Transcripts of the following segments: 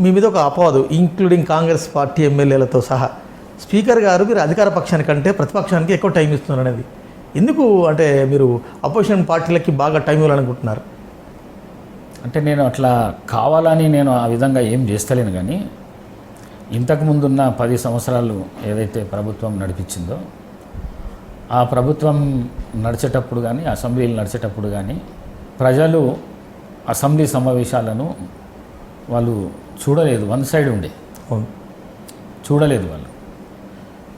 మీ మీద ఒక అపవాదు ఇంక్లూడింగ్ కాంగ్రెస్ పార్టీ ఎమ్మెల్యేలతో సహా స్పీకర్ గారు మీరు అధికార పక్షానికంటే ప్రతిపక్షానికి ఎక్కువ టైం ఇస్తున్నారు అనేది ఎందుకు? అంటే మీరు అపోజిషన్ పార్టీలకి బాగా టైం ఇవ్వాలనుకుంటున్నారు? అంటే నేను అట్లా కావాలని నేను ఆ విధంగా ఏం చేస్తలేను, కానీ ఇంతకుముందున్న 10 సంవత్సరాలు ఏదైతే ప్రభుత్వం నడిపించిందో ఆ ప్రభుత్వం నడిచేటప్పుడు కానీ అసెంబ్లీలు నడిచేటప్పుడు కానీ ప్రజలు అసెంబ్లీ సమావేశాలను వాళ్ళు చూడలేదు, వన్ సైడ్ ఉండే చూడలేదు వాళ్ళు.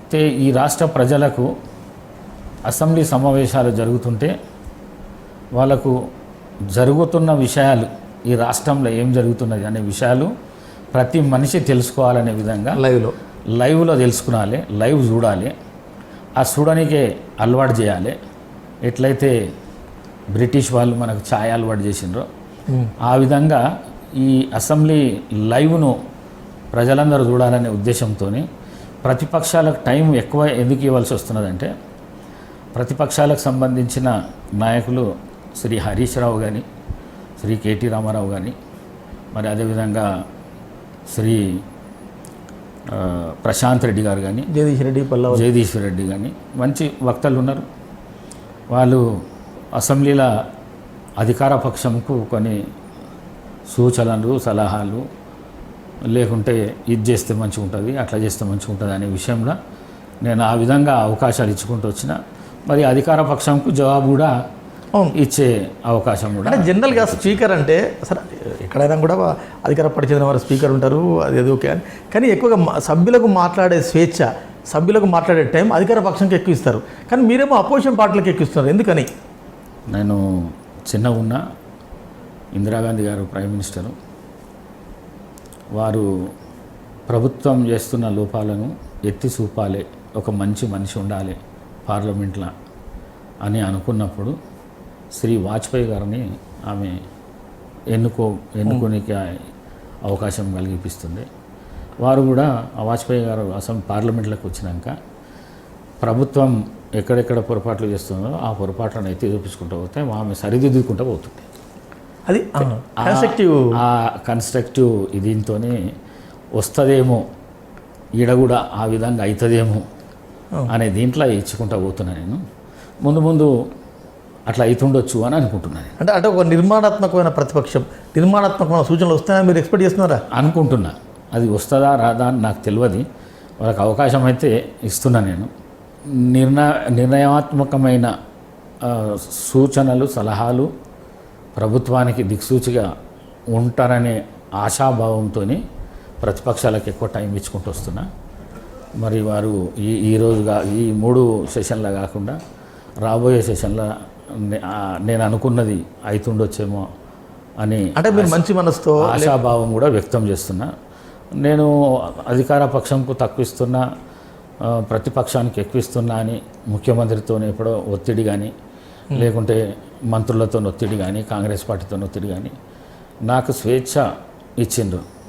అయితే ఈ రాష్ట్ర ప్రజలకు అసెంబ్లీ సమావేశాలు జరుగుతుంటే వాళ్ళకు జరుగుతున్న విషయాలు, ఈ రాష్ట్రంలో ఏం జరుగుతున్నది అనే విషయాలు ప్రతి మనిషి తెలుసుకోవాలనే విధంగా లైవ్లో తెలుసుకునాలి, లైవ్ చూడాలి, ఆ చూడనికే అలవాటు చేయాలి. ఎట్లయితే బ్రిటిష్ వాళ్ళు మనకు ఛాయ్ అలవాటు చేసిండ్రో ఆ విధంగా ఈ అసెంబ్లీ లైవ్ను ప్రజలందరూ చూడాలనే ఉద్దేశంతో ప్రతిపక్షాలకు టైం ఎక్కువ ఎందుకు ఇవ్వాల్సి వస్తున్నదంటే, ప్రతిపక్షాలకు సంబంధించిన నాయకులు శ్రీ హరీష్ రావు కానీ, శ్రీ కేటీ రామారావు కానీ, మరి అదేవిధంగా శ్రీ ప్రశాంత్ రెడ్డి గారు కానీ, జగదీశ్వర్ రెడ్డి కానీ మంచి వక్తలు ఉన్నారు. వాళ్ళు అసెంబ్లీల అధికార పక్షంకు కొన్ని సూచనలు సలహాలు లేకుంటే ఇది చేస్తే మంచిగా ఉంటుంది, అట్లా చేస్తే మంచిగా ఉంటుంది అనే విషయంలో నేను ఆ విధంగా అవకాశాలు ఇచ్చుకుంటూ వచ్చిన. మరి అధికార పక్షంకు జవాబు కూడా ఇచ్చే అవకాశం కూడా. అంటే జనరల్గా స్పీకర్ అంటే సరే ఎక్కడైనా కూడా అధికార పార్టీ చెందిన వారు స్పీకర్ ఉంటారు, అది ఓకే. కానీ ఎక్కువగా సభ్యులకు మాట్లాడే స్వేచ్ఛ, సభ్యులకు మాట్లాడే టైం అధికార పక్షంకి ఎక్కువ ఇస్తారు, కానీ మీరేమో అపోజిషన్ పార్టీలకు ఎక్కువ ఇస్తున్నారు. ఎందుకని? నేను చిన్నగా ఉన్న ఇందిరాగాంధీ గారు ప్రైమ్ మినిస్టరు, వారు ప్రభుత్వం చేస్తున్న లోపాలను ఎత్తి చూపాలి, ఒక మంచి మనిషి ఉండాలి పార్లమెంట్లో అని అనుకున్నప్పుడు శ్రీ వాజ్పేయి గారిని ఆమె ఎన్నుకోనికి అవకాశం కలిగిపిస్తుంది. వారు కూడా వాజ్పేయి గారు పార్లమెంట్లోకి వచ్చినాక ప్రభుత్వం ఎక్కడెక్కడ పొరపాట్లు చేస్తుందో ఆ పొరపాట్లను ఎత్తి చూపించుకుంటూ పోతే ఆమె సరిదిద్దుకుంటూ పోతుంది. అది కన్స్ట్రక్టివ్ దీంతోనే వస్తుందేమో, ఈడ కూడా ఆ విధంగా అవుతుందేమో అనే దీంట్లో ఇచ్చుకుంటూ పోతున్నా. నేను ముందు అట్లా అవుతుండొచ్చు అని అనుకుంటున్నాను. అంటే ఒక నిర్మాణాత్మకమైన ప్రతిపక్షం, నిర్మాణాత్మకమైన సూచనలు వస్తాయని మీరు ఎక్స్పెక్ట్ చేస్తున్నారా? అనుకుంటున్నా. అది వస్తుందా రాదా అని నాకు తెలియదు, వాళ్ళకి అవకాశం అయితే ఇస్తున్నా. నేను నిర్ణయాత్మకమైన సూచనలు సలహాలు ప్రభుత్వానికి దిక్సూచిగా ఉంటారనే ఆశాభావంతో ప్రతిపక్షాలకు ఎక్కువ టైం ఇచ్చుకుంటూ వస్తున్నా. మరి వారు ఈరోజుగా ఈ 3 సెషన్ల కాకుండా రాబోయే సెషన్లో నేను అనుకున్నది అవుతుండొచ్చేమో అని అంటే మీరు మంచి మనసుతో ఆశాభావం కూడా వ్యక్తం చేస్తున్నా. నేను అధికార పక్షంకు తక్కువ ఇస్తున్నా, ప్రతిపక్షానికి ఎక్కువ ఇస్తున్నా అని ముఖ్యమంత్రితో ఎప్పుడో ఒత్తిడి కానీ, లేకుంటే మంత్రులతో ఒత్తిడి కానీ, కాంగ్రెస్ పార్టీతో ఒత్తిడి కానీ, నాకు స్వేచ్ఛ ఇచ్చిండ్రు.